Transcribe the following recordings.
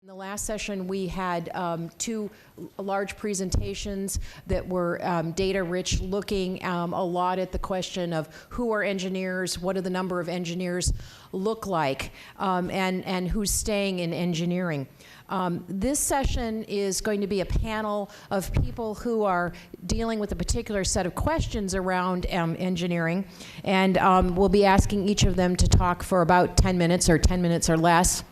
In the last session, we had two large presentations that were data-rich, looking a lot at the question of who are engineers, what do the number of engineers look like, and who's staying in engineering. This session is going to be a panel of people who are dealing with a particular set of questions around engineering, and we'll be asking each of them to talk for about 10 minutes or 10 minutes or less.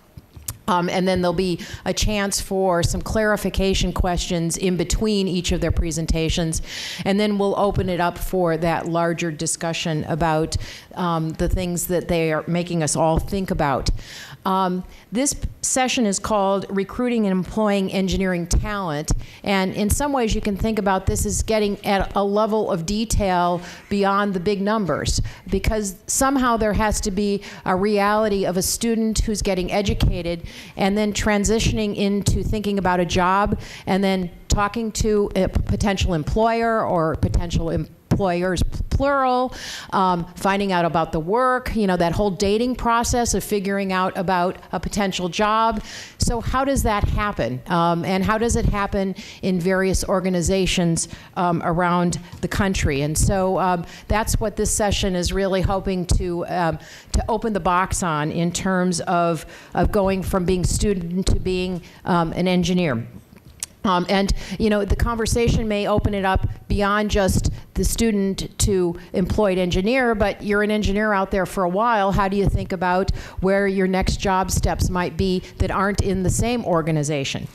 And then there'll be a chance for some clarification questions in between each of their presentations. And then we'll open it up for that larger discussion about the things that they are making us all think about. This session is called Recruiting and Employing Engineering Talent. And in some ways, you can think about this as getting at a level of detail beyond the big numbers, because somehow there has to be a reality of a student who's getting educated and then transitioning into thinking about a job and then talking to a potential employer or potential employers, plural, finding out about the work, you know, that whole dating process of figuring out about a potential job. So how does that happen? And how does it happen in various organizations around the country? And so that's what this session is really hoping to open the box on in terms of going from being student to being an engineer. And, you know, the conversation may open it up beyond just the student to employed engineer, but you're an engineer out there for a while. How do you think about where your next job steps might be that aren't in the same organization?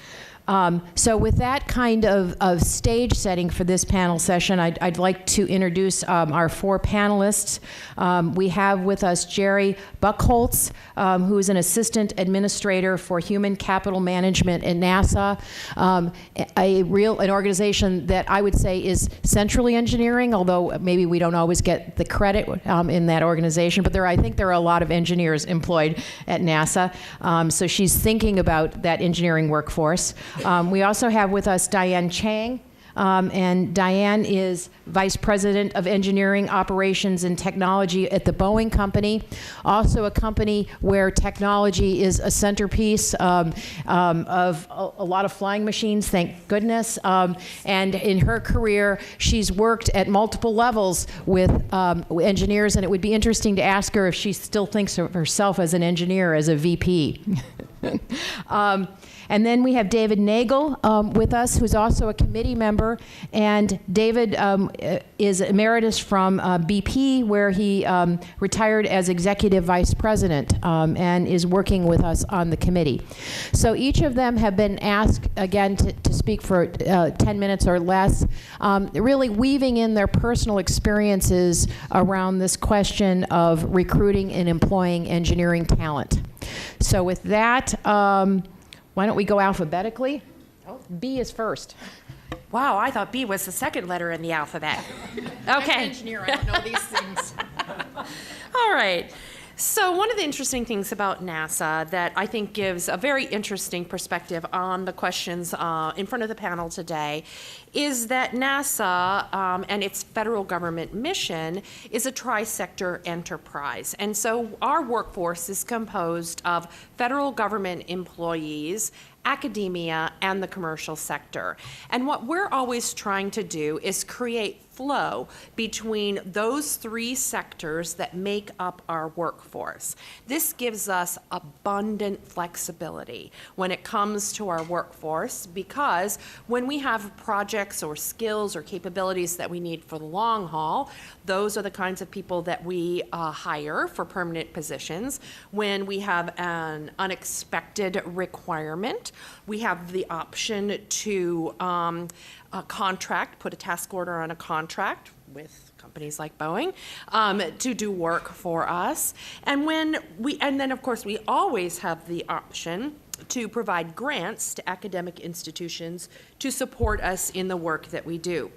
So with that kind of stage setting for this panel session, I'd like to introduce our four panelists. We have with us Jeri Buchholz, who is an assistant administrator for human capital management at NASA, an organization that I would say is centrally engineering, although maybe we don't always get the credit in that organization, but I think there are a lot of engineers employed at NASA. So she's thinking about that engineering workforce. We also have with us Dianne Chong, and Dianne is Vice President of Engineering, Operations, and Technology at the Boeing Company, also a company where technology is a centerpiece of a lot of flying machines, thank goodness. And in her career, she's worked at multiple levels with engineers, and it would be interesting to ask her if she still thinks of herself as an engineer, as a VP. And then we have David Nagel with us, who's also a committee member. And David is emeritus from BP, where he retired as executive vice president and is working with us on the committee. So each of them have been asked, again, to speak for 10 minutes or less, really weaving in their personal experiences around this question of recruiting and employing engineering talent. So with that, why don't we go alphabetically? Oh, B is first. Wow, I thought B was the second letter in the alphabet. Okay. I'm an engineer, I don't know these things. All right. So one of the interesting things about NASA that I think gives a very interesting perspective on the questions in front of the panel today is that NASA and its federal government mission is a tri-sector enterprise. And so our workforce is composed of federal government employees, academia, and the commercial sector. And what we're always trying to do is create flow between those three sectors that make up our workforce. This gives us abundant flexibility when it comes to our workforce, because when we have projects or skills or capabilities that we need for the long haul, those are the kinds of people that we hire for permanent positions. When we have an unexpected requirement, we have the option to contract, put a task order on a contract with companies like Boeing to do work for us. And then of course we always have the option to provide grants to academic institutions to support us in the work that we do.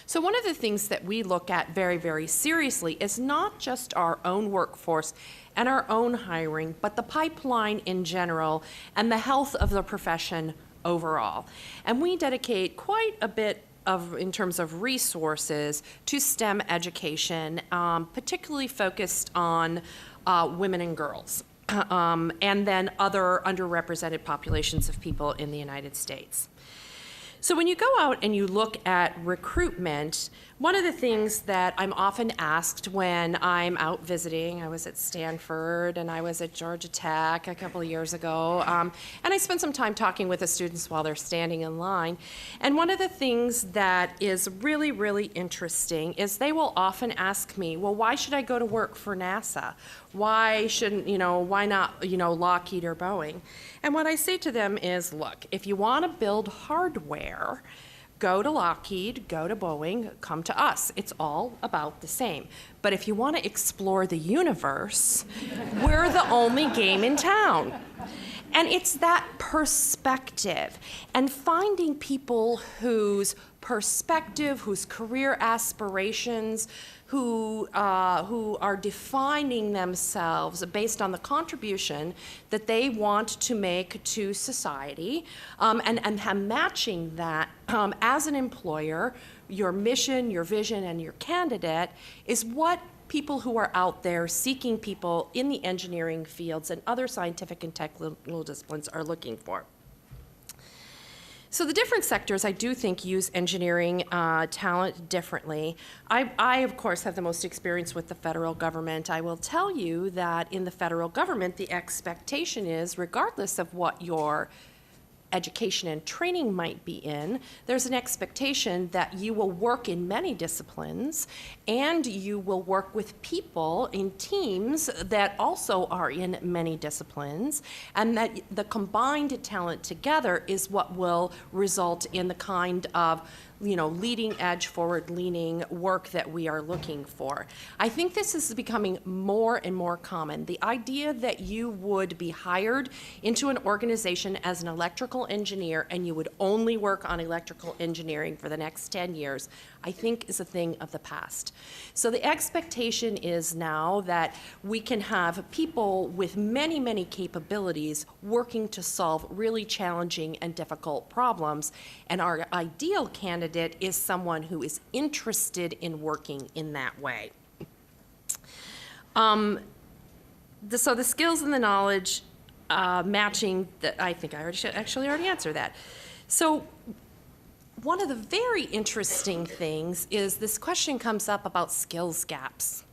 So one of the things that we look at very, very seriously is not just our own workforce and our own hiring, but the pipeline in general and the health of the profession overall. And we dedicate quite a bit in terms of resources to STEM education, particularly focused on women and girls. and then other underrepresented populations of people in the United States. So when you go out and you look at recruitment, one of the things that I'm often asked when I'm out visiting, I was at Stanford and I was at Georgia Tech a couple of years ago, and I spent some time talking with the students while they're standing in line. And one of the things that is really, really interesting is they will often ask me, well, why should I go to work for NASA? Why shouldn't, why not, Lockheed or Boeing? And what I say to them is, look, if you want to build hardware, go to Lockheed, go to Boeing, come to us. It's all about the same. But if you want to explore the universe, we're the only game in town. And it's that perspective and finding people whose perspective, whose career aspirations, who are defining themselves based on the contribution that they want to make to society, and matching that as an employer, your mission, your vision, and your candidate is what people who are out there seeking people in the engineering fields and other scientific and technical disciplines are looking for. So the different sectors, I do think, use engineering talent differently. I, of course, have the most experience with the federal government. I will tell you that in the federal government, the expectation is, regardless of what your education and training might be in, there's an expectation that you will work in many disciplines and you will work with people in teams that also are in many disciplines, and that the combined talent together is what will result in the kind of leading edge, forward-leaning work that we are looking for. I think this is becoming more and more common. The idea that you would be hired into an organization as an electrical engineer and you would only work on electrical engineering for the next 10 years, I think is a thing of the past. So the expectation is now that we can have people with many, many capabilities working to solve really challenging and difficult problems, and our ideal candidate is someone who is interested in working in that way. So the skills and the knowledge matching, I think I already answered that. So one of the very interesting things is this question comes up about skills gaps.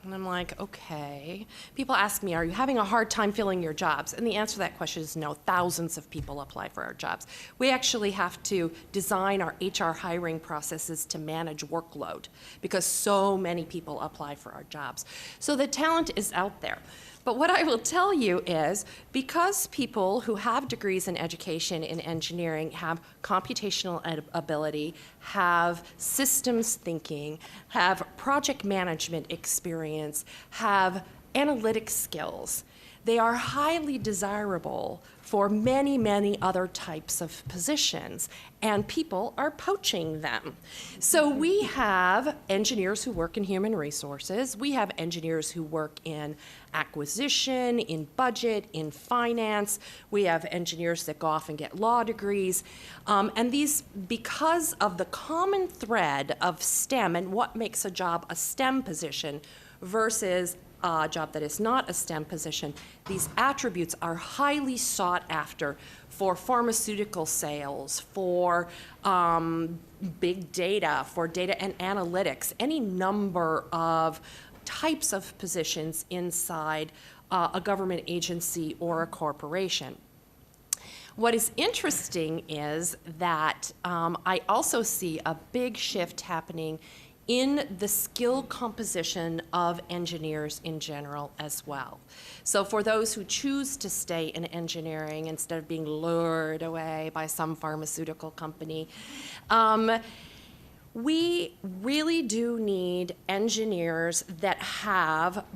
And I'm like, okay. People ask me, are you having a hard time filling your jobs? And the answer to that question is no. Thousands of people apply for our jobs. We actually have to design our HR hiring processes to manage workload because so many people apply for our jobs. So the talent is out there. But what I will tell you is, because people who have degrees in education in engineering have computational ability, have systems thinking, have project management experience, have analytic skills, they are highly desirable for many, many other types of positions, and people are poaching them. So we have engineers who work in human resources, we have engineers who work in acquisition, in budget, in finance, we have engineers that go off and get law degrees, and these, because of the common thread of STEM and what makes a job a STEM position versus a job that is not a STEM position, these attributes are highly sought after for pharmaceutical sales, for big data, for data and analytics, any number of types of positions inside a government agency or a corporation. What is interesting is that I also see a big shift happening in the skill composition of engineers in general as well. So for those who choose to stay in engineering instead of being lured away by some pharmaceutical company, we really do need engineers that have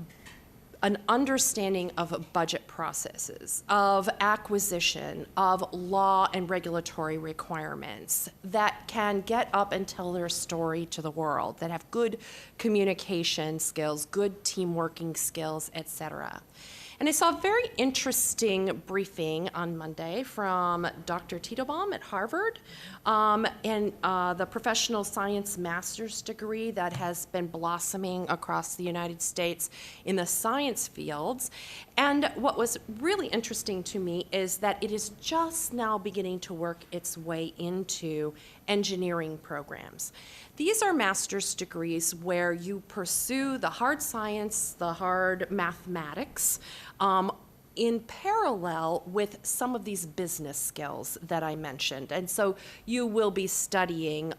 an understanding of budget processes, of acquisition, of law and regulatory requirements, that can get up and tell their story to the world, that have good communication skills, good team working skills, et cetera. And I saw a very interesting briefing on Monday from Dr. Titobaum at Harvard, and the professional science master's degree that has been blossoming across the United States in the science fields. And what was really interesting to me is that it is just now beginning to work its way into engineering programs. These are master's degrees where you pursue the hard science, the hard mathematics, in parallel with some of these business skills that I mentioned. And so you will be studying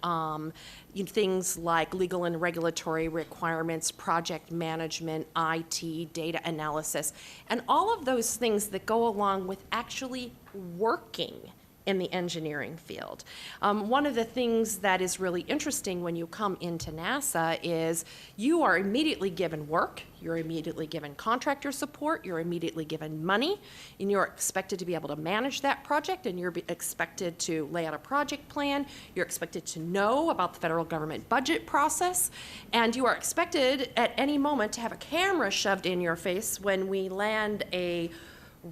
things like legal and regulatory requirements, project management, IT, data analysis, and all of those things that go along with actually working in the engineering field. One of the things that is really interesting when you come into NASA is you are immediately given work, you're immediately given contractor support, you're immediately given money, and you're expected to be able to manage that project, and you're expected to lay out a project plan, you're expected to know about the federal government budget process, and you are expected at any moment to have a camera shoved in your face when we land a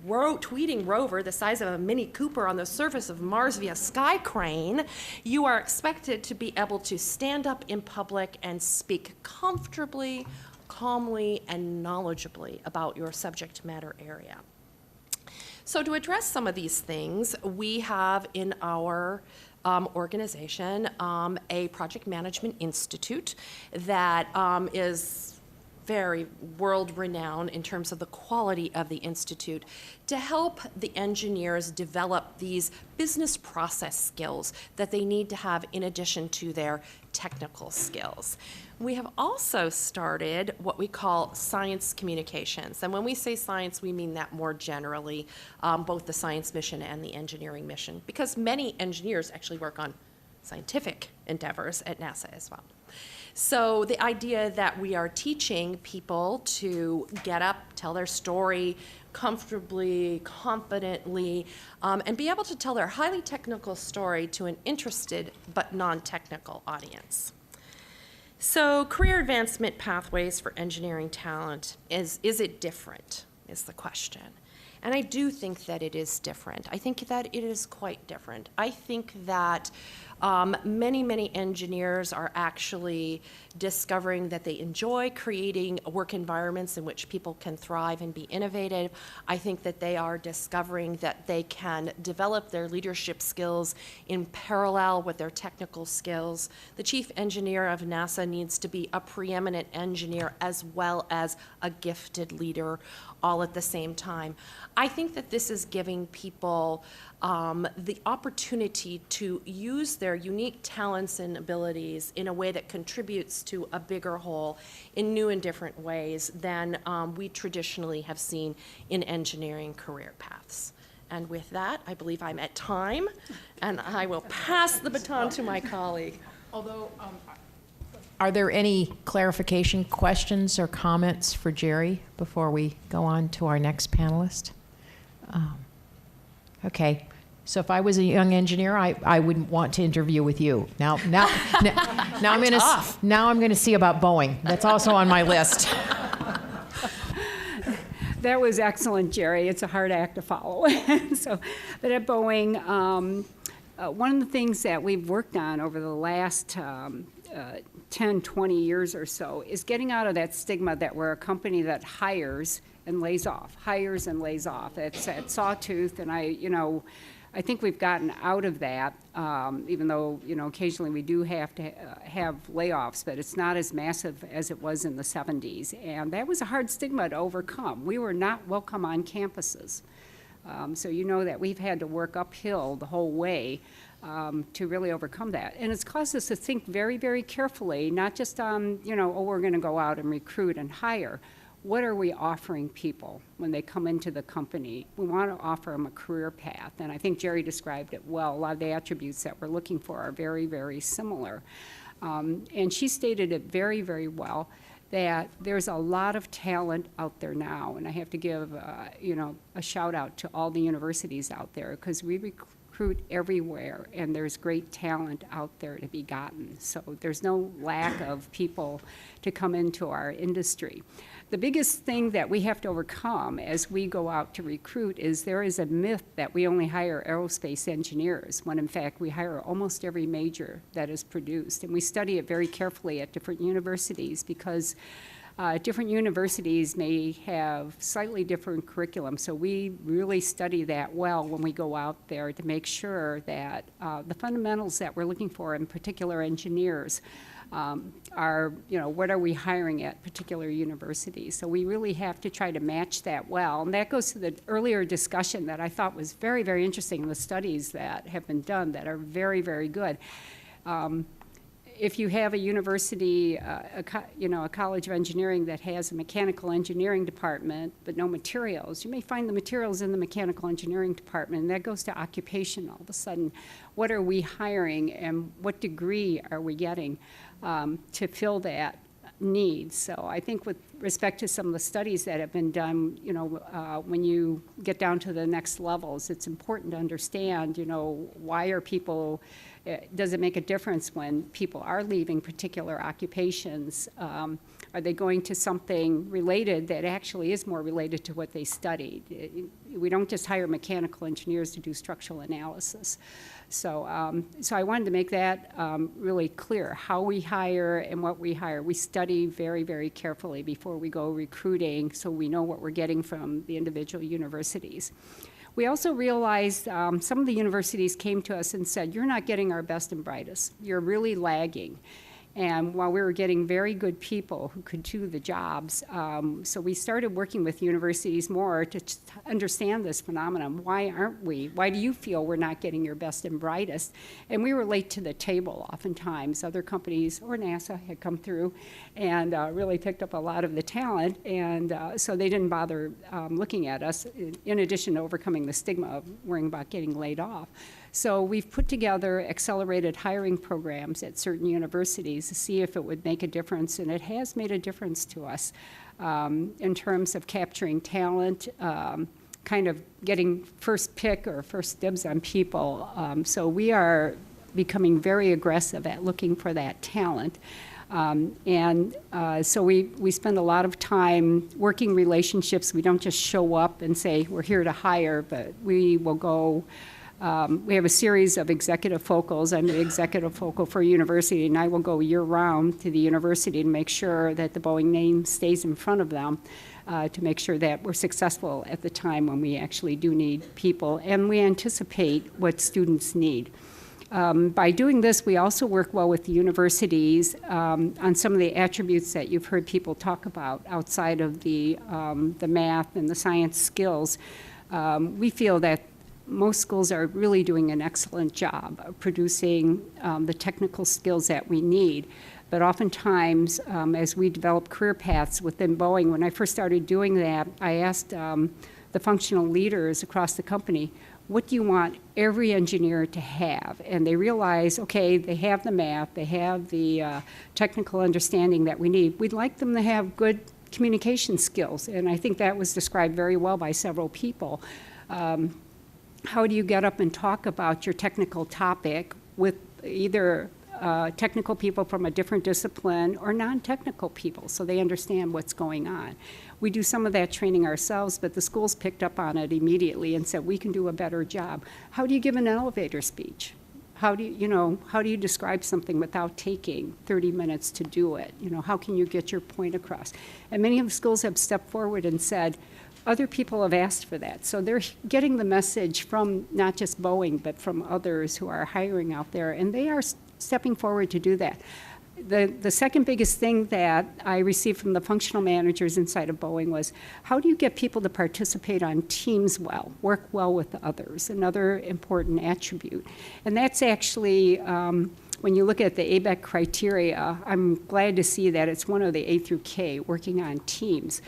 tweeting rover the size of a Mini Cooper on the surface of Mars via sky crane. You are expected to be able to stand up in public and speak comfortably, calmly, and knowledgeably about your subject matter area. So to address some of these things, we have in our organization a project management institute that is very world-renowned in terms of the quality of the institute to help the engineers develop these business process skills that they need to have in addition to their technical skills. We have also started what we call science communications. And when we say science, we mean that more generally, both the science mission and the engineering mission, because many engineers actually work on scientific endeavors at NASA as well. So the idea that we are teaching people to get up, tell their story comfortably, confidently, and be able to tell their highly technical story to an interested but non-technical audience. So career advancement pathways for engineering talent, is it different, is the question. And I do think that it is different. I think that it is quite different. I think that many engineers are actually discovering that they enjoy creating work environments in which people can thrive and be innovative. I think that they are discovering that they can develop their leadership skills in parallel with their technical skills. The chief engineer of NASA needs to be a preeminent engineer as well as a gifted leader all at the same time. I think that this is giving people the opportunity to use their unique talents and abilities in a way that contributes to a bigger whole in new and different ways than we traditionally have seen in engineering career paths. And with that, I believe I'm at time, and I will pass the baton to my colleague. Although, are there any clarification questions or comments for Jeri before we go on to our next panelist? Okay, so if I was a young engineer, I wouldn't want to interview with you. Now I'm going to see about Boeing. That's also on my list. That was excellent, Jeri. It's a hard act to follow. But at Boeing, one of the things that we've worked on over the last 10, 20 years or so is getting out of that stigma that we're a company that hires and lays off, hires and lays off. It's at Sawtooth, and I think we've gotten out of that, even though, occasionally we do have to have layoffs, but it's not as massive as it was in the 70s. And that was a hard stigma to overcome. We were not welcome on campuses. So you know that we've had to work uphill the whole way to really overcome that. And it's caused us to think very, very carefully, not just on, we're going to go out and recruit and hire. What are we offering people when they come into the company? We want to offer them a career path, and I think Jeri described it well. A lot of the attributes that we're looking for are very, very similar. And she stated it very, very well, that there's a lot of talent out there now, and I have to give, a shout out to all the universities out there, because we recruit everywhere, and there's great talent out there to be gotten. So there's no lack of people to come into our industry. The biggest thing that we have to overcome as we go out to recruit is there is a myth that we only hire aerospace engineers, when in fact we hire almost every major that is produced. And we study it very carefully at different universities because different universities may have slightly different curriculum, so we really study that well when we go out there to make sure that the fundamentals that we're looking for, in particular engineers, are, what are we hiring at particular universities? So we really have to try to match that well. And that goes to the earlier discussion that I thought was very, very interesting in the studies that have been done that are very, very good. If you have a university, a college of engineering that has a mechanical engineering department but no materials, you may find the materials in the mechanical engineering department, and that goes to occupation all of a sudden. What are we hiring and what degree are we getting to fill that need? So I think with respect to some of the studies that have been done, when you get down to the next levels, it's important to understand, why are people, does it make a difference when people are leaving particular occupations? Are they going to something related that actually is more related to what they studied? We don't just hire mechanical engineers to do structural analysis. So, so I wanted to make that really clear, how we hire and what we hire. We study very, very carefully before we go recruiting so we know what we're getting from the individual universities. We also realized some of the universities came to us and said, you're not getting our best and brightest. You're really lagging. And while we were getting very good people who could do the jobs, so we started working with universities more to understand this phenomenon. Why aren't we? Why do you feel we're not getting your best and brightest? And we were late to the table oftentimes. Other companies or NASA had come through and really picked up a lot of the talent, and so they didn't bother looking at us, in addition to overcoming the stigma of worrying about getting laid off. So we've put together accelerated hiring programs at certain universities to see if it would make a difference, and it has made a difference to us in terms of capturing talent, kind of getting first pick or first dibs on people. So we are becoming very aggressive at looking for that talent. So we spend a lot of time working relationships. We don't just show up and say, we're here to hire, but we will go. We have a series of executive focals. I'm the executive focal for a university, and I will go year-round to the university to make sure that the Boeing name stays in front of them, to make sure that we're successful at the time when we actually do need people, and we anticipate what students need. By doing this, we also work well with the universities on some of the attributes that you've heard people talk about outside of the math and the science skills. We feel that most schools are really doing an excellent job of producing the technical skills that we need. But oftentimes, as we develop career paths within Boeing, when I first started doing that, I asked the functional leaders across the company, what do you want every engineer to have? And they realized, okay, they have the math, they have the technical understanding that we need. We'd like them to have good communication skills, and I think that was described very well by several people. How do you get up and talk about your technical topic with either technical people from a different discipline or non-technical people so they understand what's going on? We do some of that training ourselves, but the schools picked up on it immediately and said, we can do a better job. How do you give an elevator speech? How do you describe something without taking 30 minutes to do it? How can you get your point across? And many of the schools have stepped forward and said, other people have asked for that. So they're getting the message from not just Boeing, but from others who are hiring out there, and they are stepping forward to do that. The second biggest thing that I received from the functional managers inside of Boeing was, how do you get people to participate on teams well, work well with others, another important attribute. And that's actually, when you look at the ABEC criteria, I'm glad to see that it's one of the A through K, working on teams.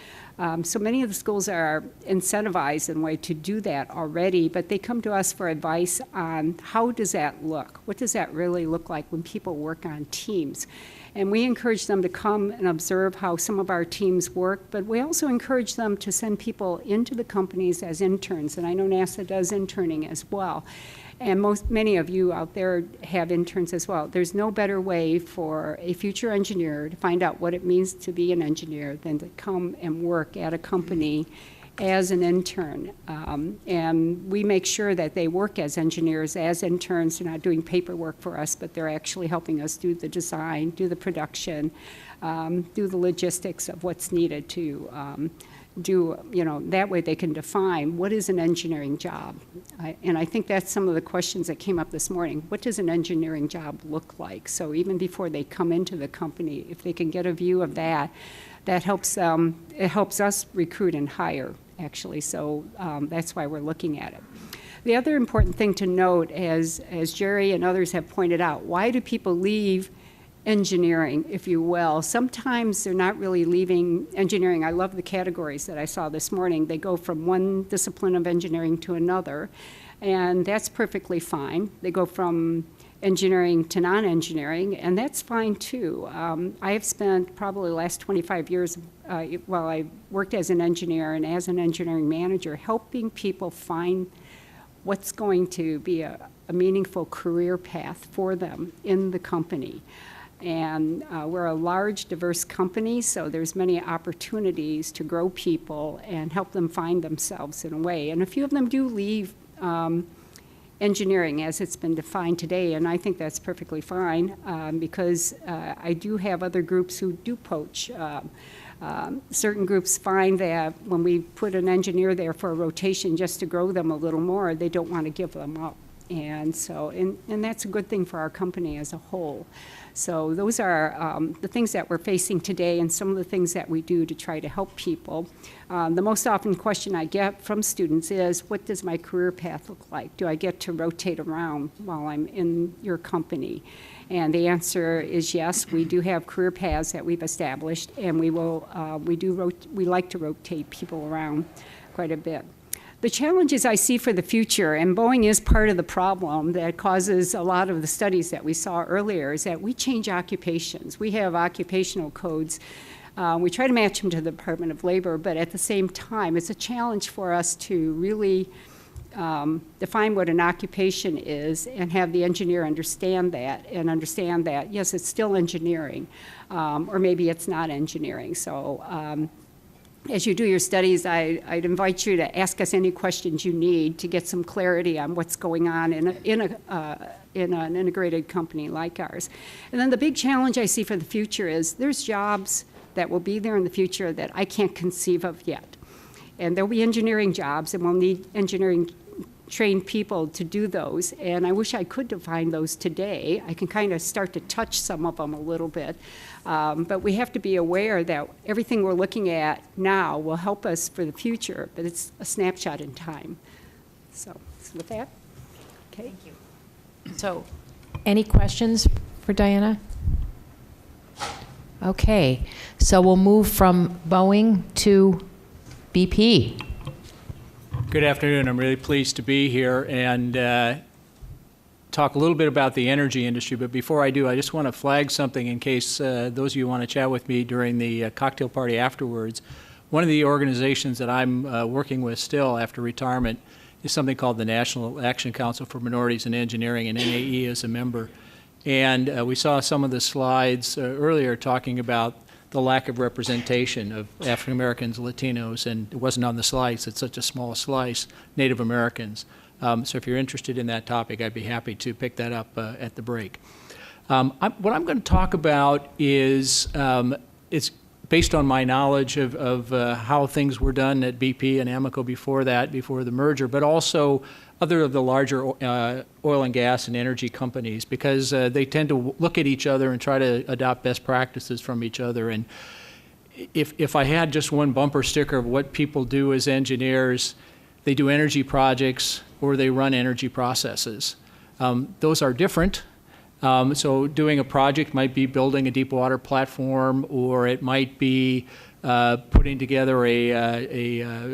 So many of the schools are incentivized in a way to do that already, but they come to us for advice on how does that look? What does that really look like when people work on teams? And we encourage them to come and observe how some of our teams work, but we also encourage them to send people into the companies as interns, and I know NASA does interning as well. And many of you out there have interns as well. There's no better way for a future engineer to find out what it means to be an engineer than to come and work at a company as an intern. And we make sure that they work as engineers, as interns. They're not doing paperwork for us, but they're actually helping us do the design, do the production, do the logistics of what's needed to that way they can define what is an engineering job. And I think that's some of the questions that came up this morning. What does an engineering job look like? So even before they come into the company, if they can get a view of that, that helps, it helps us recruit and hire, actually. So that's why we're looking at it. The other important thing to note, as Jeri and others have pointed out, why do people leave engineering, if you will? Sometimes they're not really leaving engineering. I love the categories that I saw this morning. They go from one discipline of engineering to another, and that's perfectly fine. They go from engineering to non-engineering, and that's fine too. I have spent probably the last 25 years, while I worked as an engineer and as an engineering manager, helping people find what's going to be a meaningful career path for them in the company. And we're a large, diverse company, so there's many opportunities to grow people and help them find themselves in a way. And a few of them do leave engineering as it's been defined today, and I think that's perfectly fine because I do have other groups who do poach. Certain groups find that when we put an engineer there for a rotation just to grow them a little more, they don't want to give them up. And so, and that's a good thing for our company as a whole. So those are the things that we're facing today and some of the things that we do to try to help people. The most often question I get from students is, what does my career path look like? Do I get to rotate around while I'm in your company? And the answer is yes, we do have career paths that we've established, and we like to rotate people around quite a bit. The challenges I see for the future, and Boeing is part of the problem that causes a lot of the studies that we saw earlier, is that we change occupations. We have occupational codes. We try to match them to the Department of Labor, but at the same time, it's a challenge for us to really define what an occupation is and have the engineer understand that, and understand that, yes, it's still engineering, or maybe it's not engineering. So as you do your studies, I'd invite you to ask us any questions you need to get some clarity on what's going on in an integrated company like ours. And then the big challenge I see for the future is there's jobs that will be there in the future that I can't conceive of yet. And there'll be engineering jobs, and we'll need engineering trained people to do those. And I wish I could define those today. I can kind of start to touch some of them a little bit. But we have to be aware that everything we're looking at now will help us for the future, but it's a snapshot in time. So with that, okay. Thank you. So, any questions for Diana? Okay, so we'll move from Boeing to BP. Good afternoon. I'm really pleased to be here and talk a little bit about the energy industry. But before I do, I just want to flag something in case those of you want to chat with me during the cocktail party afterwards. One of the organizations that I'm working with still after retirement is something called the National Action Council for Minorities in Engineering, and NAE is a member. And we saw some of the slides earlier talking about the lack of representation of African Americans, Latinos, and it wasn't on the slides, it's such a small slice, Native Americans. So if you're interested in that topic, I'd be happy to pick that up at the break. What I'm going to talk about is, it's based on my knowledge of how things were done at BP and Amoco before that, before the merger, but also other of the larger oil and gas and energy companies, because they tend to look at each other and try to adopt best practices from each other. And if I had just one bumper sticker of what people do as engineers, they do energy projects or they run energy processes. Those are different. So doing a project might be building a deep water platform, or it might be putting together a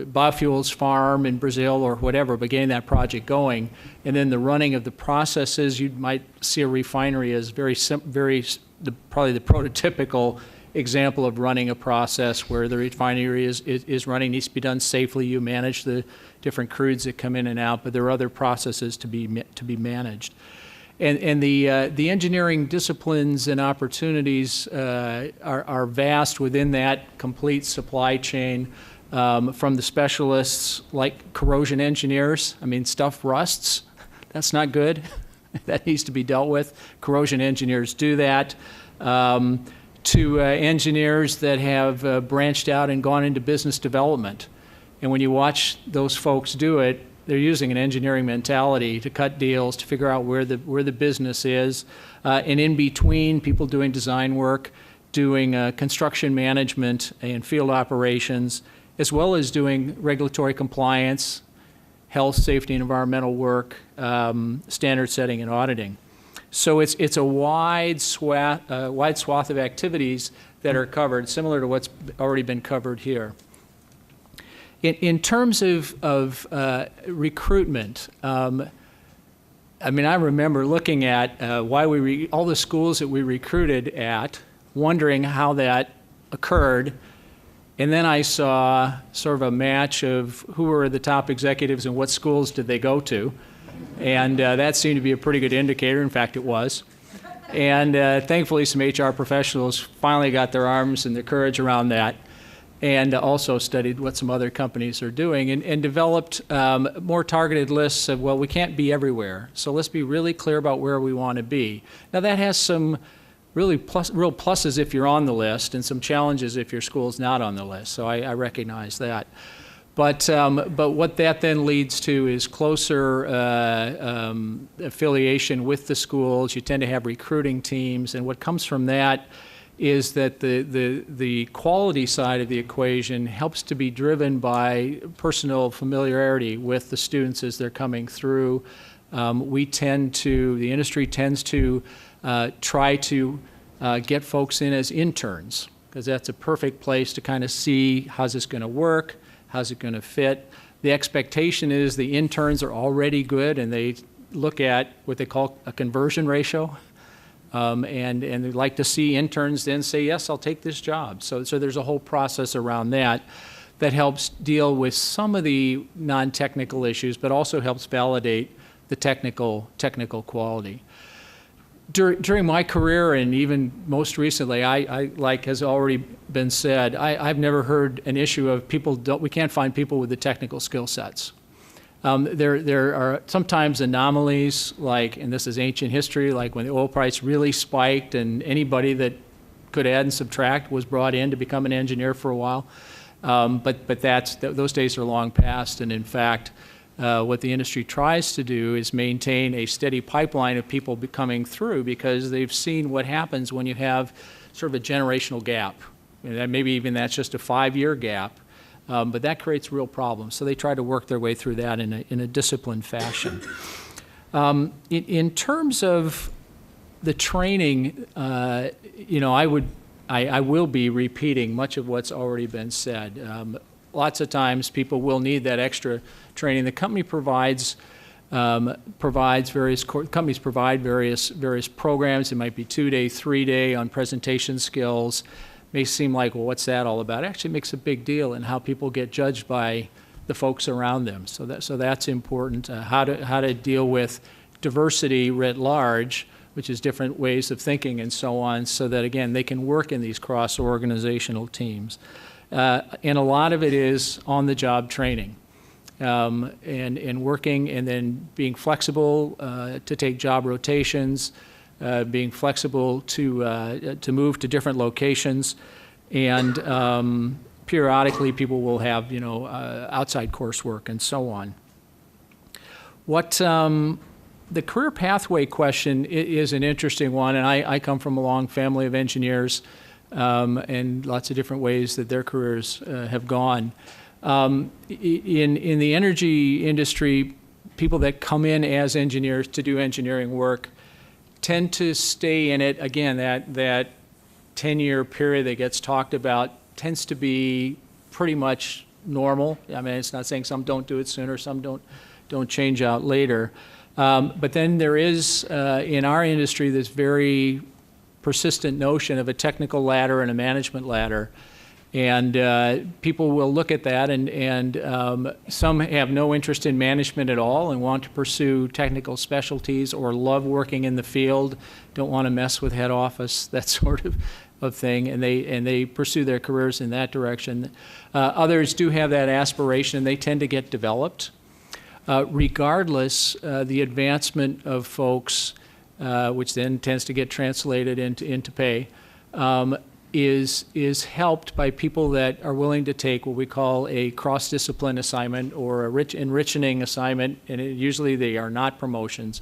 biofuels farm in Brazil or whatever, but getting that project going. And then the running of the processes, you might see a refinery as probably the prototypical example of running a process where the refinery is running, needs to be done safely. You manage the different crudes that come in and out, but there are other processes to be managed. And the engineering disciplines and opportunities are vast within that complete supply chain, from the specialists like corrosion engineers. I mean, stuff rusts. That's not good. That needs to be dealt with. Corrosion engineers do that. To engineers that have branched out and gone into business development. And when you watch those folks do it, they're using an engineering mentality to cut deals, to figure out where the business is. And in between, people doing design work, doing construction management and field operations, as well as doing regulatory compliance, health, safety, and environmental work, standard setting, and auditing. So it's a wide swath of activities that are covered, similar to what's already been covered here. In terms of recruitment, I mean, I remember looking at all the schools that we recruited at, wondering how that occurred, and then I saw sort of a match of who were the top executives and what schools did they go to, and that seemed to be a pretty good indicator. In fact, it was. And thankfully, some HR professionals finally got their arms and their courage around that, and also studied what some other companies are doing, and developed more targeted lists of, well, we can't be everywhere, so let's be really clear about where we want to be. Now, that has some real pluses if you're on the list, and some challenges if your school's not on the list, so I recognize that. But what that then leads to is closer affiliation with the schools. You tend to have recruiting teams, and what comes from that is that the quality side of the equation helps to be driven by personal familiarity with the students as they're coming through. The industry tends to try to get folks in as interns, because that's a perfect place to kind of see, how's this going to work, how's it going to fit. The expectation is the interns are already good, and they look at what they call a conversion ratio. And they like to see interns then say, yes, I'll take this job. So there's a whole process around that helps deal with some of the non-technical issues, but also helps validate the technical quality. During my career, and even most recently, I like has already been said, I've never heard an issue of we can't find people with the technical skill sets. There are sometimes anomalies, like, and this is ancient history, like when the oil price really spiked and anybody that could add and subtract was brought in to become an engineer for a while. But those days are long past, and in fact, what the industry tries to do is maintain a steady pipeline of people coming through, because they've seen what happens when you have sort of a generational gap. And maybe even that's just a 5-year gap. But that creates real problems. So they try to work their way through that in a disciplined fashion. In terms of the training, I will be repeating much of what's already been said. Lots of times people will need that extra training. The company companies provide various programs. It might be 2-day, 3-day on presentation skills. May seem like, well, what's that all about? It actually makes a big deal in how people get judged by the folks around them. So that's important. How to deal with diversity writ large, which is different ways of thinking and so on, so that, again, they can work in these cross-organizational teams. And a lot of it is on-the-job training, and working, and then being flexible to take job rotations, being flexible to move to different locations, and periodically people will have outside coursework and so on. What the career pathway question is an interesting one, and I come from a long family of engineers, and lots of different ways that their careers have gone. In the energy industry, people that come in as engineers to do engineering work tend to stay in it, again, that 10-year period that gets talked about tends to be pretty much normal. I mean, it's not saying some don't do it sooner, some don't change out later. But then there is, in our industry, this very persistent notion of a technical ladder and a management ladder. And people will look at that, and some have no interest in management at all and want to pursue technical specialties or love working in the field, don't want to mess with head office, that sort of thing, and they pursue their careers in that direction. Others do have that aspiration, and they tend to get developed. Regardless, the advancement of folks, which then tends to get translated into pay, is helped by people that are willing to take what we call a cross-discipline assignment or a enriching assignment, and usually they are not promotions,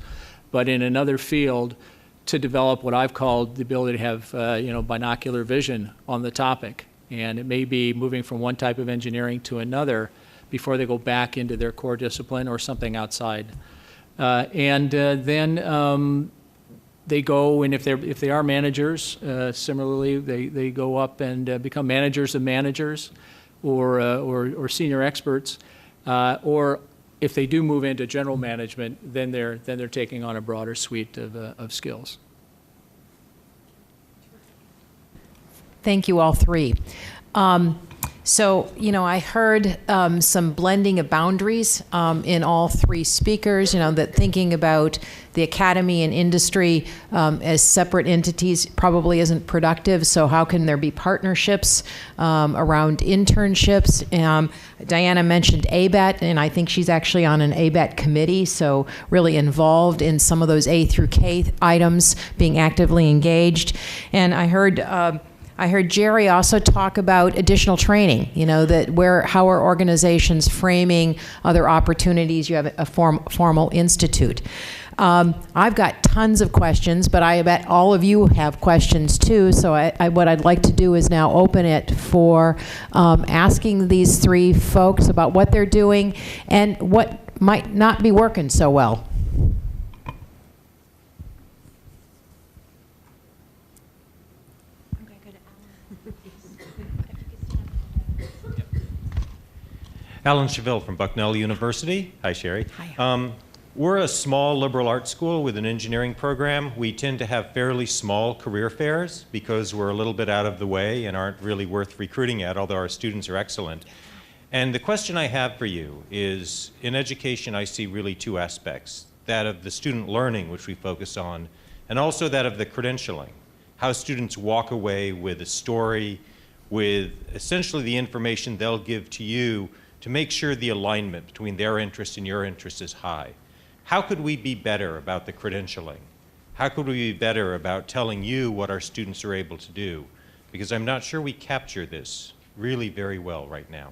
but in another field to develop what I've called the ability to have binocular vision on the topic. And it may be moving from one type of engineering to another before they go back into their core discipline or something outside. Then they go, and if they are managers, similarly, they go up and become managers of managers, or senior experts, or if they do move into general management, then they're taking on a broader suite of skills. Thank you, all three. So, I heard some blending of boundaries in all three speakers, that thinking about the academy and industry as separate entities probably isn't productive. So how can there be partnerships around internships? Diana mentioned ABET, and I think she's actually on an ABET committee, so really involved in some of those A through K items, being actively engaged. And I heard Jeri also talk about additional training, how are organizations framing other opportunities? You have a formal institute. I've got tons of questions, but I bet all of you have questions too. So what I'd like to do is now open it for asking these three folks about what they're doing and what might not be working so well. Alan Cheville from Bucknell University. Hi, Sheri. Hi. We're a small liberal arts school with an engineering program. We tend to have fairly small career fairs because we're a little bit out of the way and aren't really worth recruiting at, although our students are excellent. And the question I have for you is, in education, I see really two aspects: that of the student learning, which we focus on, and also that of the credentialing, how students walk away with a story, with essentially the information they'll give to you to make sure the alignment between their interest and your interest is high. How could we be better about the credentialing? How could we be better about telling you what our students are able to do? Because I'm not sure we capture this really very well right now.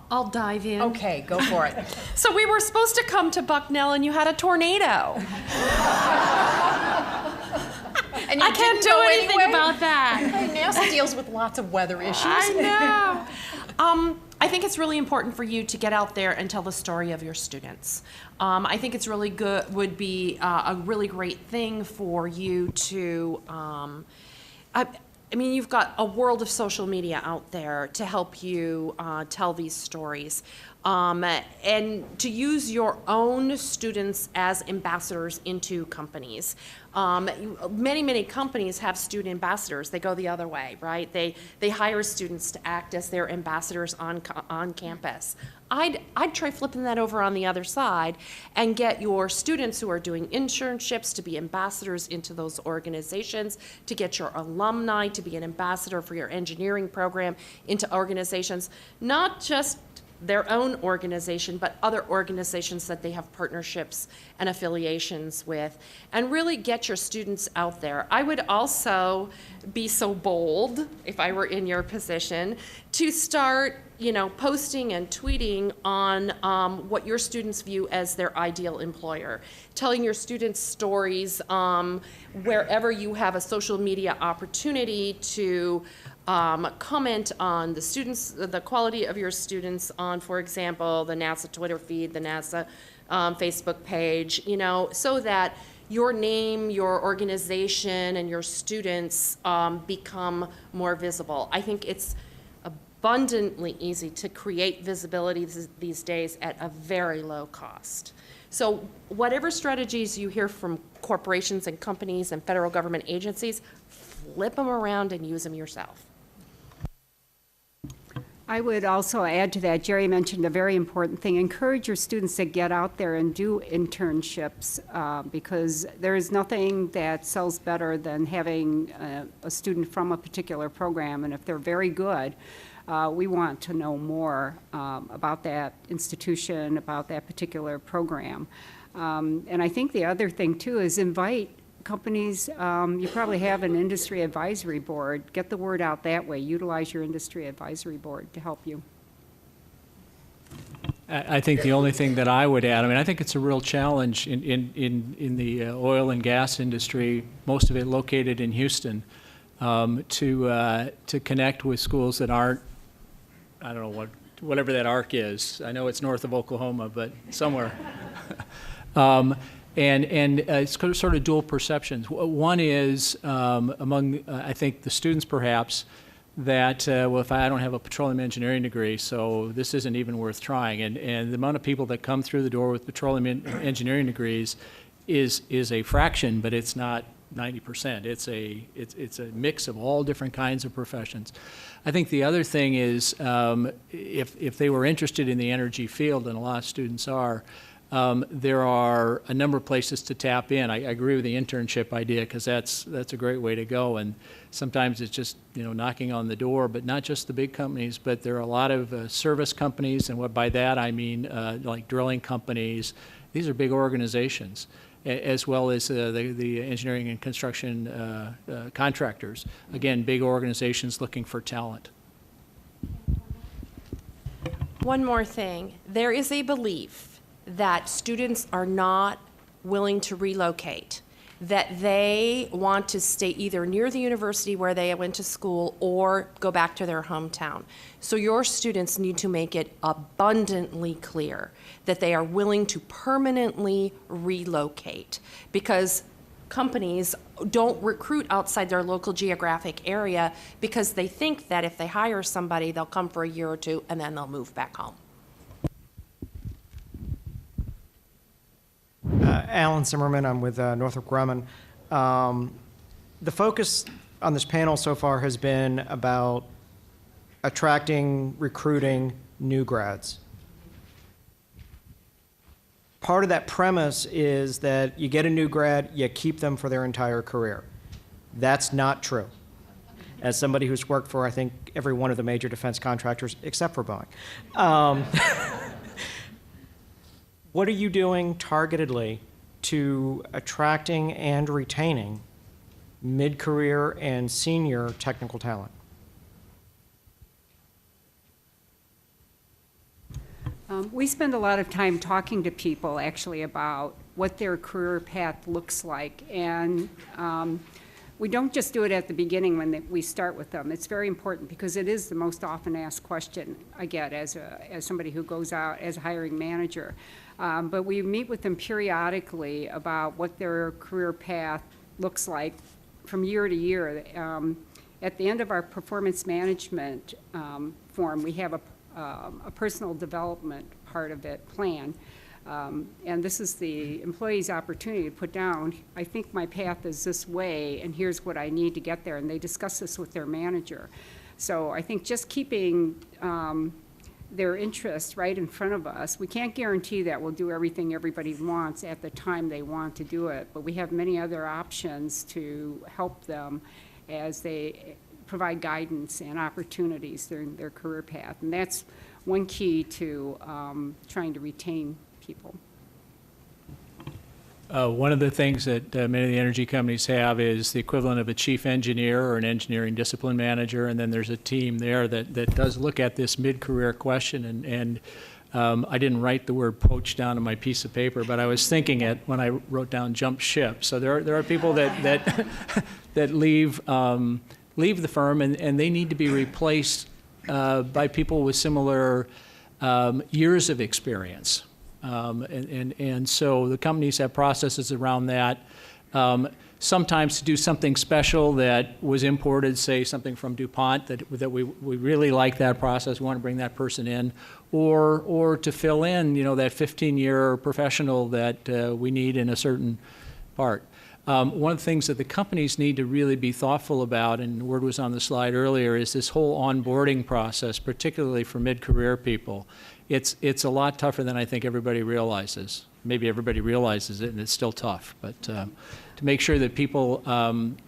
I'll dive in. Okay, go for it. So we were supposed to come to Bucknell and you had a tornado. And I can't do anything about that. NASA deals with lots of weather issues. I know. I think it's really important for you to get out there and tell the story of your students. I think it's really good, would be a really great thing for you to, I mean, you've got a world of social media out there to help you tell these stories. And to use your own students as ambassadors into companies. Many companies have student ambassadors. They go the other way, right? They hire students to act as their ambassadors on campus. I'd try flipping that over on the other side and get your students who are doing internships to be ambassadors into those organizations, to get your alumni to be an ambassador for your engineering program into organizations, not just their own organization, but other organizations that they have partnerships and affiliations with, and really get your students out there. I would also be so bold, if I were in your position, to start posting and tweeting on what your students view as their ideal employer, telling your students stories wherever you have a social media opportunity to comment on the quality of your students on, for example, the NASA Twitter feed, the NASA Facebook page, so that your name, your organization, and your students become more visible. I think it's abundantly easy to create visibility these days at a very low cost. So whatever strategies you hear from corporations and companies and federal government agencies, flip them around and use them yourself. I would also add to that, Jeri mentioned a very important thing. Encourage your students to get out there and do internships because there is nothing that sells better than having a student from a particular program. And if they're very good, we want to know more about that institution, about that particular program. And I think the other thing too is invite companies. You probably have an industry advisory board. Get the word out that way. Utilize your industry advisory board to help you. I think the only thing that I would add, I think it's a real challenge in the oil and gas industry, most of it located in Houston, to connect with schools that aren't, I don't know, whatever that arc is. I know it's north of Oklahoma, but somewhere. And it's sort of dual perceptions. One is among, I think, the students perhaps, that, well, if I don't have a petroleum engineering degree, so this isn't even worth trying. And the amount of people that come through the door with petroleum engineering degrees is a fraction, but it's not 90%. It's a mix of all different kinds of professions. I think the other thing is if they were interested in the energy field, and a lot of students are, there are a number of places to tap in. I agree with the internship idea because that's a great way to go. And sometimes it's just knocking on the door, but not just the big companies. But there are a lot of service companies, and what by that I mean like drilling companies. These are big organizations, as well as the engineering and construction contractors. Again, big organizations looking for talent. One more thing, there is a belief that students are not willing to relocate, that they want to stay either near the university where they went to school or go back to their hometown. So your students need to make it abundantly clear that they are willing to permanently relocate, because companies don't recruit outside their local geographic area because they think that if they hire somebody, they'll come for a year or two and then they'll move back home. Alan Zimmerman, I'm with Northrop Grumman. The focus on this panel so far has been about attracting, recruiting new grads. Part of that premise is that you get a new grad, you keep them for their entire career. That's not true. As somebody who's worked for, I think, every one of the major defense contractors except for Boeing. What are you doing targetedly to attracting and retaining mid-career and senior technical talent? We spend a lot of time talking to people actually about what their career path looks like, and we don't just do it at the beginning when we start with them. It's very important because it is the most often asked question I get as somebody who goes out as a hiring manager. But we meet with them periodically about what their career path looks like from year to year. At the end of our performance management form, we have a personal development part of it plan. And this is the employee's opportunity to put down, I think my path is this way, and here's what I need to get there. And they discuss this with their manager. So I think just keeping their interest right in front of us. We can't guarantee that we'll do everything everybody wants at the time they want to do it, but we have many other options to help them as they provide guidance and opportunities during their career path. And that's one key to trying to retain people. One of the things that many of the energy companies have is the equivalent of a chief engineer or an engineering discipline manager, and then there's a team there that does look at this mid-career question. And I didn't write the word poach down on my piece of paper, but I was thinking it when I wrote down jump ship. So there are people that leave the firm, and they need to be replaced by people with similar years of experience. And so the companies have processes around that. Sometimes to do something special that was imported, say something from DuPont, that we really like that process, we want to bring that person in, or to fill in, that 15-year professional that we need in a certain part. One of the things that the companies need to really be thoughtful about, and the word was on the slide earlier, is this whole onboarding process, particularly for mid-career people. It's a lot tougher than I think everybody realizes. Maybe everybody realizes it, and it's still tough. But to make sure that people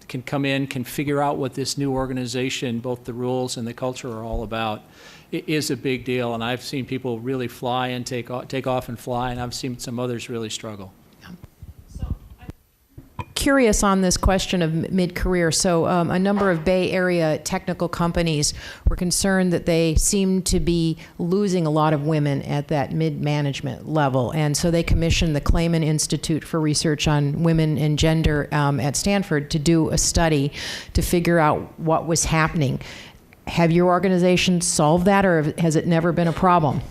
can come in, can figure out what this new organization, both the rules and the culture, are all about, is a big deal. And I've seen people really fly and take off and fly, and I've seen some others really struggle. Curious on this question of mid-career. So a number of Bay Area technical companies were concerned that they seemed to be losing a lot of women at that mid-management level. And so they commissioned the Clayman Institute for Research on Women and Gender at Stanford to do a study to figure out what was happening. Have your organization solved that, or has it never been a problem?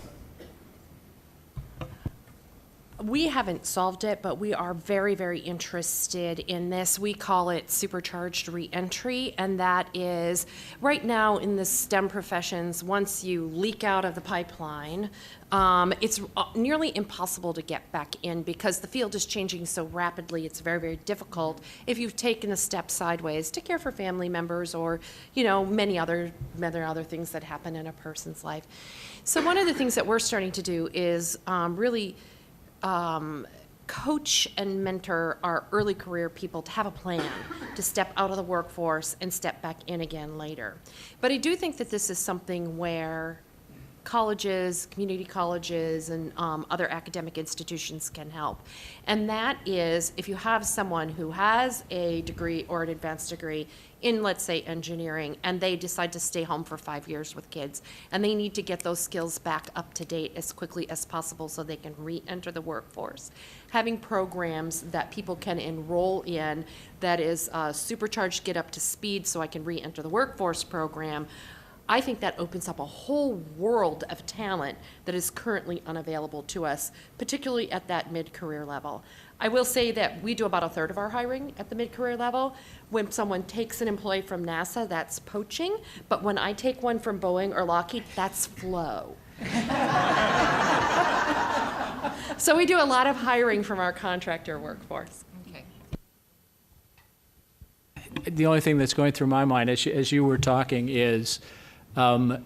We haven't solved it, but we are very, very interested in this. We call it supercharged reentry, and that is right now in the STEM professions, once you leak out of the pipeline, it's nearly impossible to get back in because the field is changing so rapidly. It's very, very difficult if you've taken a step sideways to care for family members or, many other things that happen in a person's life. So one of the things that we're starting to do is really coach and mentor our early career people to have a plan to step out of the workforce and step back in again later. But I do think that this is something where colleges, community colleges, and other academic institutions can help. And that is if you have someone who has a degree or an advanced degree in, let's say, engineering, and they decide to stay home for 5 years with kids, and they need to get those skills back up to date as quickly as possible so they can re-enter the workforce. Having programs that people can enroll in that is supercharged, get up to speed so I can re-enter the workforce program, I think that opens up a whole world of talent that is currently unavailable to us, particularly at that mid-career level. I will say that we do about a third of our hiring at the mid-career level. When someone takes an employee from NASA, that's poaching, but when I take one from Boeing or Lockheed, that's flow. So we do a lot of hiring from our contractor workforce. Okay. The only thing that's going through my mind as you were talking is to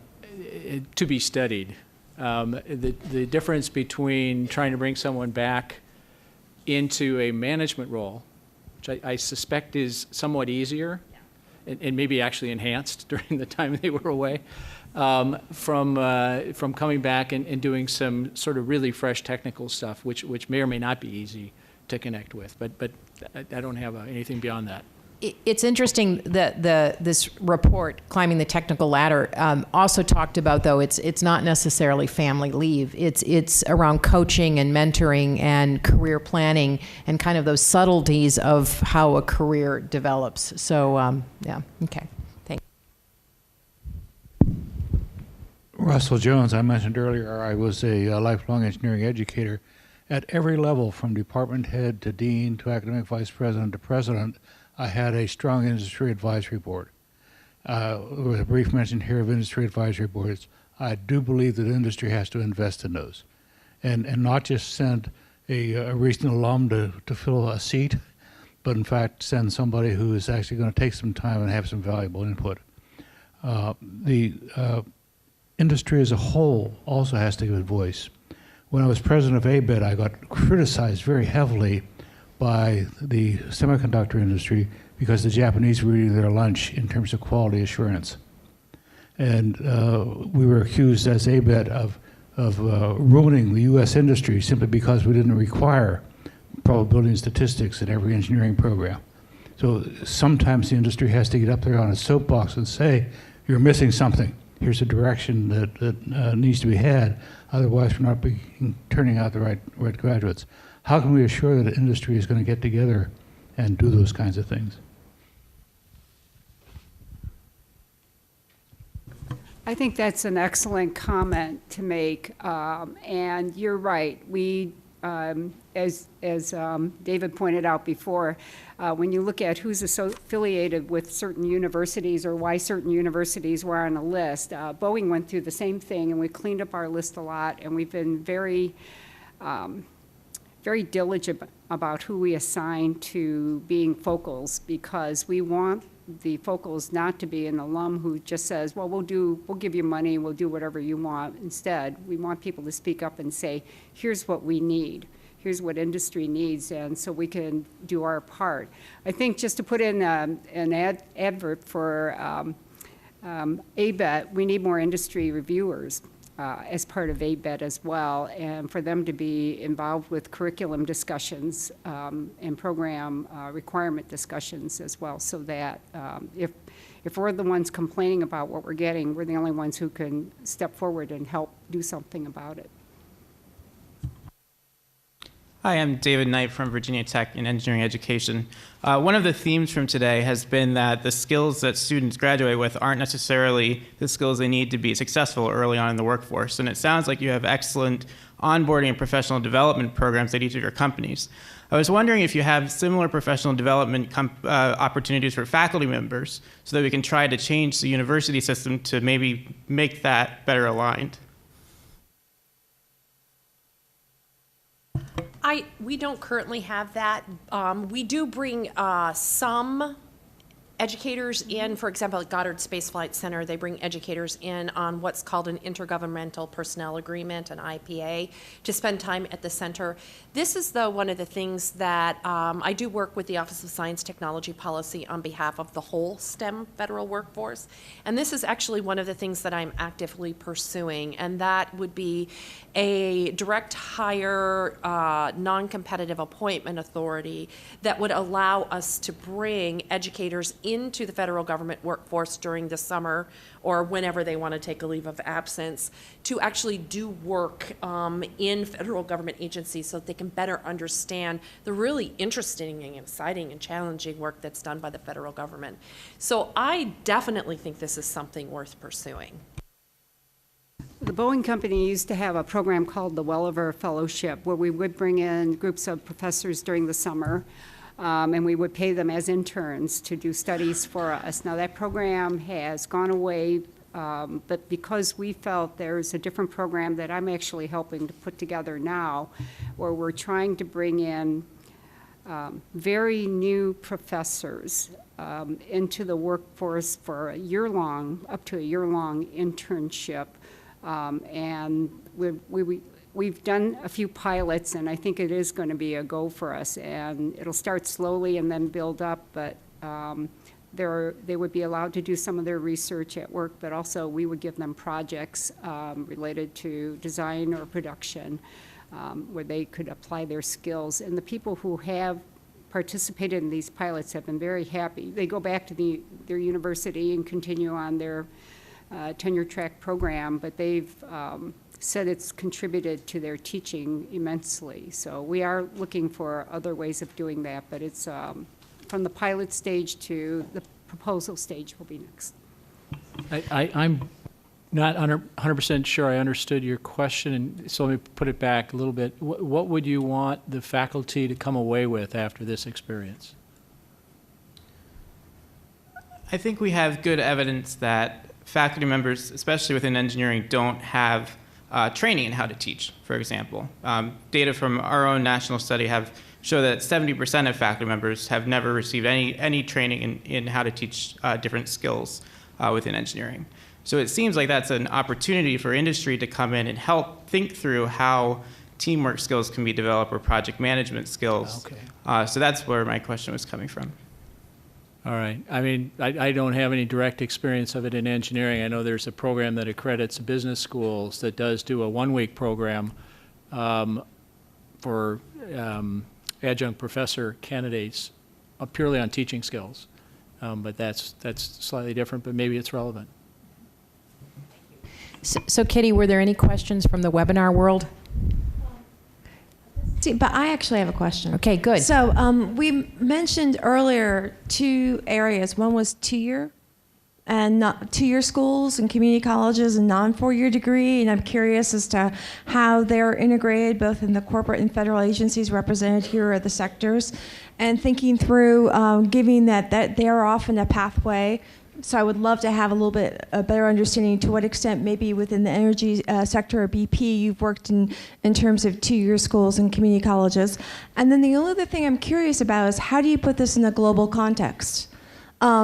be studied. The difference between trying to bring someone back into a management role, which I suspect is somewhat easier, and maybe actually enhanced during the time they were away, from coming back and doing some sort of really fresh technical stuff, which may or may not be easy to connect with. But I don't have anything beyond that. It's interesting that this report, Climbing the Technical Ladder, also talked about, though, it's not necessarily family leave. It's around coaching and mentoring and career planning and kind of those subtleties of how a career develops. So, yeah, okay. Thanks. Russell Jones, I mentioned earlier, I was a lifelong engineering educator at every level, from department head to dean to academic vice president to president. I had a strong industry advisory board. There was a brief mention here of industry advisory boards. I do believe that industry has to invest in those, and not just send a recent alum to fill a seat, but in fact send somebody who is actually going to take some time and have some valuable input. The industry as a whole also has to give it voice. When I was president of ABET, I got criticized very heavily by the semiconductor industry because the Japanese were eating their lunch in terms of quality assurance. And we were accused as ABET of ruining the U.S. industry simply because we didn't require probability and statistics in every engineering program. So sometimes the industry has to get up there on a soapbox and say, you're missing something. Here's a direction that needs to be had. Otherwise, we're not turning out the right graduates. How can we assure that industry is going to get together and do those kinds of things? I think that's an excellent comment to make, and you're right. We, as David pointed out before, when you look at who's affiliated with certain universities or why certain universities were on a list, Boeing went through the same thing, and we cleaned up our list a lot, and we've been very, very diligent about who we assign to being focals, because we want the focals not to be an alum who just says, well, we'll give you money, we'll do whatever you want. Instead, we want people to speak up and say, here's what we need, here's what industry needs, and so we can do our part. I think just to put in an advert for ABET, we need more industry reviewers as part of ABET as well, and for them to be involved with curriculum discussions and program requirement discussions as well, so that if we're the ones complaining about what we're getting, we're the only ones who can step forward and help do something about it. Hi, I'm David Knight from Virginia Tech in engineering education. One of the themes from today has been that the skills that students graduate with aren't necessarily the skills they need to be successful early on in the workforce. And it sounds like you have excellent onboarding and professional development programs at each of your companies. I was wondering if you have similar professional development opportunities for faculty members so that we can try to change the university system to maybe make that better aligned. We don't currently have that. We do bring some educators in. For example, at Goddard Space Flight Center, they bring educators in on what's called an Intergovernmental Personnel Agreement, an IPA, to spend time at the center. This is, though, one of the things that I do work with the Office of Science Technology Policy on behalf of the whole STEM federal workforce. And this is actually one of the things that I'm actively pursuing, and that would be a direct hire, non-competitive appointment authority that would allow us to bring educators into the federal government workforce during the summer or whenever they want to take a leave of absence to actually do work in federal government agencies so that they can better understand the really interesting and exciting and challenging work that's done by the federal government. So I definitely think this is something worth pursuing. The Boeing Company used to have a program called the Welliver Fellowship, where we would bring in groups of professors during the summer, and we would pay them as interns to do studies for us. Now that program has gone away, but because we felt there's a different program that I'm actually helping to put together now, where we're trying to bring in very new professors into the workforce for a year-long, up to a year-long internship. And we've done a few pilots, and I think it is going to be a go for us. And it'll start slowly and then build up, but they would be allowed to do some of their research at work, but also we would give them projects related to design or production where they could apply their skills. And the people who have participated in these pilots have been very happy. They go back to their university and continue on their tenure track program, but they've said it's contributed to their teaching immensely. So we are looking for other ways of doing that, but it's from the pilot stage to the proposal stage will be next. I'm not 100% sure I understood your question, and so let me put it back a little bit. What would you want the faculty to come away with after this experience? I think we have good evidence that faculty members, especially within engineering, don't have training in how to teach, for example. Data from our own national study show that 70% of faculty members have never received any training in how to teach different skills within engineering. So it seems like that's an opportunity for industry to come in and help think through how teamwork skills can be developed or project management skills. Okay. So that's where my question was coming from. All right. I mean, I don't have any direct experience of it in engineering. I know there's a program that accredits business schools that does do a one-week program for adjunct professor candidates purely on teaching skills. But that's slightly different, but maybe it's relevant. So Kitty, were there any questions from the webinar world? See, but I actually have a question. Okay, good. So we mentioned earlier two areas. One was tier, and two-year schools and community colleges and non-four-year degree, and I'm curious as to how they're integrated both in the corporate and federal agencies represented here or the sectors, and thinking through giving that they are often a pathway. So I would love to have a better understanding to what extent maybe within the energy sector or BP you've worked in terms of two-year schools and community colleges. And then the only other thing I'm curious about is how do you put this in a global context?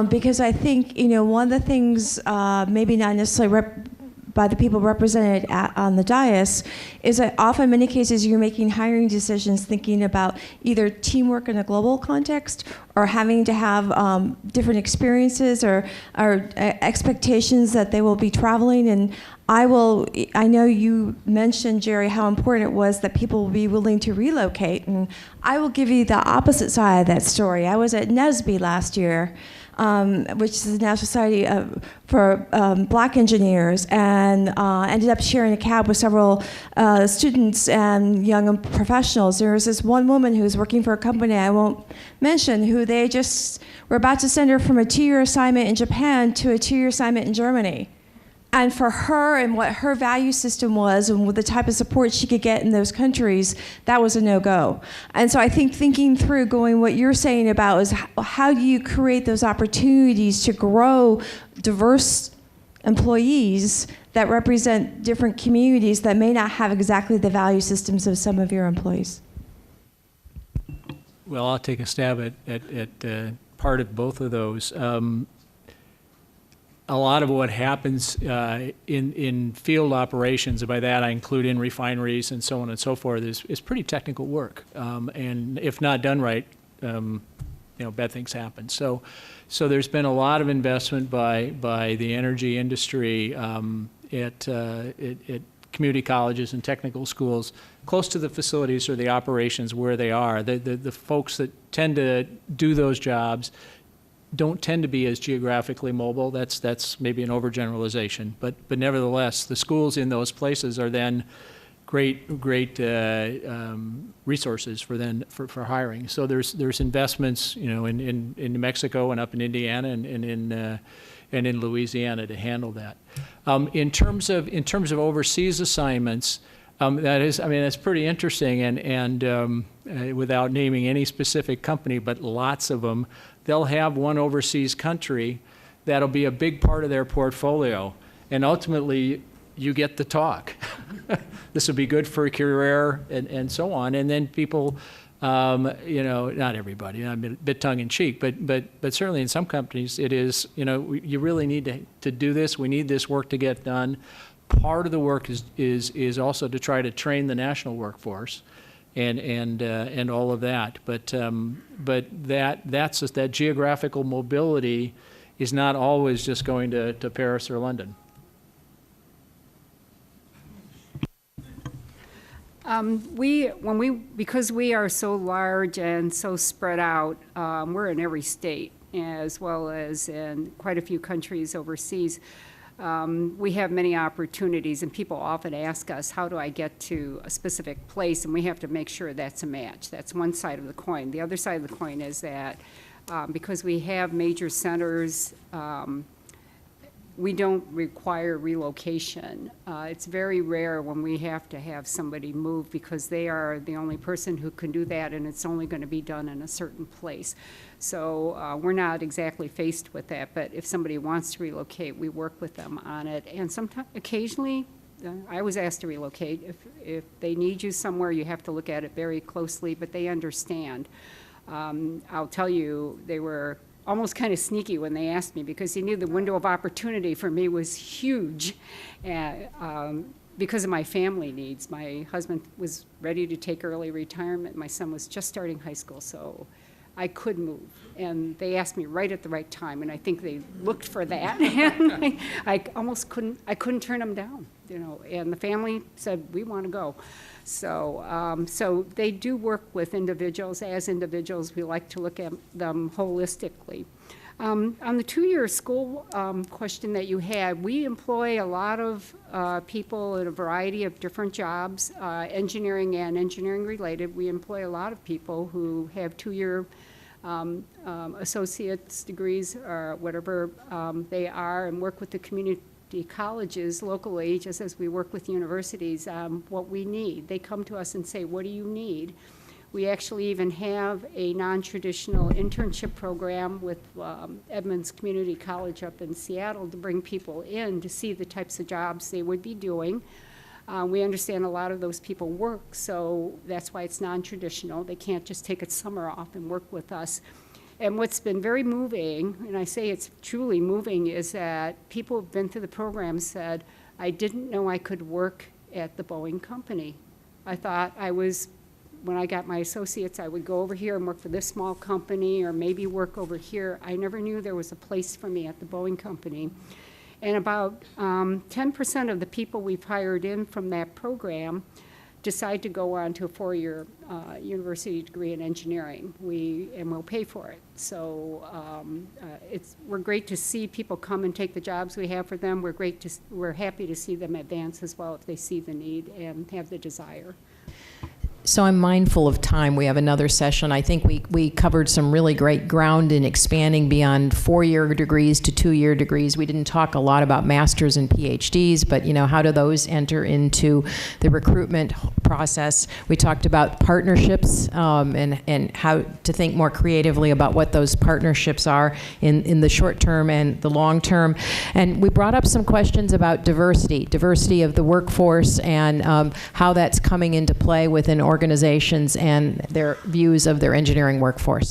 Because I think, one of the things, maybe not necessarily by the people represented on the dais, is that often, in many cases, you're making hiring decisions thinking about either teamwork in a global context or having to have different experiences or expectations that they will be traveling. And I know you mentioned, Jeri, how important it was that people will be willing to relocate. And I will give you the opposite side of that story. I was at NSBE last year, which is the National Society for Black Engineers, and ended up sharing a cab with several students and young professionals. There was this one woman who was working for a company I won't mention, who they just were about to send her from a two-year assignment in Japan to a two-year assignment in Germany. And for her and what her value system was and with the type of support she could get in those countries, that was a no-go. And so I think thinking through what you're saying about is how do you create those opportunities to grow diverse employees that represent different communities that may not have exactly the value systems of some of your employees? Well, I'll take a stab at part of both of those. A lot of what happens in field operations, by that I include in refineries and so on and so forth, is pretty technical work. And if not done right, bad things happen. So there's been a lot of investment by the energy industry at community colleges and technical schools close to the facilities or the operations where they are. The folks that tend to do those jobs don't tend to be as geographically mobile. That's maybe an overgeneralization, but nevertheless, the schools in those places are then great resources for hiring. So there's investments, in New Mexico and up in Indiana and in Louisiana to handle that. In terms of overseas assignments, that's pretty interesting, and without naming any specific company, but lots of them. They'll have one overseas country that'll be a big part of their portfolio, and ultimately you get the talk. This will be good for a career and so on, and then people, not everybody, I'm a bit tongue-in-cheek, but certainly in some companies it is, you really need to do this, we need this work to get done. Part of the work is also to try to train the national workforce and all of that. But that geographical mobility is not always just going to Paris or London. Because we are so large and so spread out, we're in every state as well as in quite a few countries overseas. We have many opportunities, and people often ask us, how do I get to a specific place? And we have to make sure that's a match. That's one side of the coin. The other side of the coin is that because we have major centers, we don't require relocation. It's very rare when we have to have somebody move because they are the only person who can do that, and it's only going to be done in a certain place. So we're not exactly faced with that, but if somebody wants to relocate, we work with them on it. And sometimes, occasionally, I was asked to relocate. If they need you somewhere, you have to look at it very closely, but they understand. I'll tell you, they were almost kind of sneaky when they asked me because they knew the window of opportunity for me was huge because of my family needs. My husband was ready to take early retirement. My son was just starting high school, so I could move. And they asked me right at the right time, and I think they looked for that. And I almost couldn't turn them down, and the family said, we want to go. So they do work with individuals. As individuals, we like to look at them holistically. On the two-year school question that you had, we employ a lot of people in a variety of different jobs, engineering and engineering related. We employ a lot of people who have two-year associate's degrees or whatever they are, and work with the community colleges locally, just as we work with universities, what we need. They come to us and say, what do you need? We actually even have a non-traditional internship program with Edmonds Community College up in Seattle to bring people in to see the types of jobs they would be doing. We understand a lot of those people work, so that's why it's non-traditional. They can't just take a summer off and work with us. And what's been very moving, and I say it's truly moving, is that people who've been through the program said, I didn't know I could work at the Boeing Company. I thought when I got my associates, I would go over here and work for this small company or maybe work over here. I never knew there was a place for me at the Boeing Company. And about 10% of the people we've hired in from that program decide to go on to a 4-year university degree in engineering. And we'll pay for it. So we're great to see people come and take the jobs we have for them. We're happy to see them advance as well if they see the need and have the desire. So I'm mindful of time. We have another session. I think we covered some really great ground in expanding beyond 4-year degrees to 2-year degrees. We didn't talk a lot about masters and PhDs, but how do those enter into the recruitment process? We talked about partnerships and how to think more creatively about what those partnerships are in the short term and the long term. And we brought up some questions about diversity of the workforce and how that's coming into play within organizations and their views of their engineering workforce.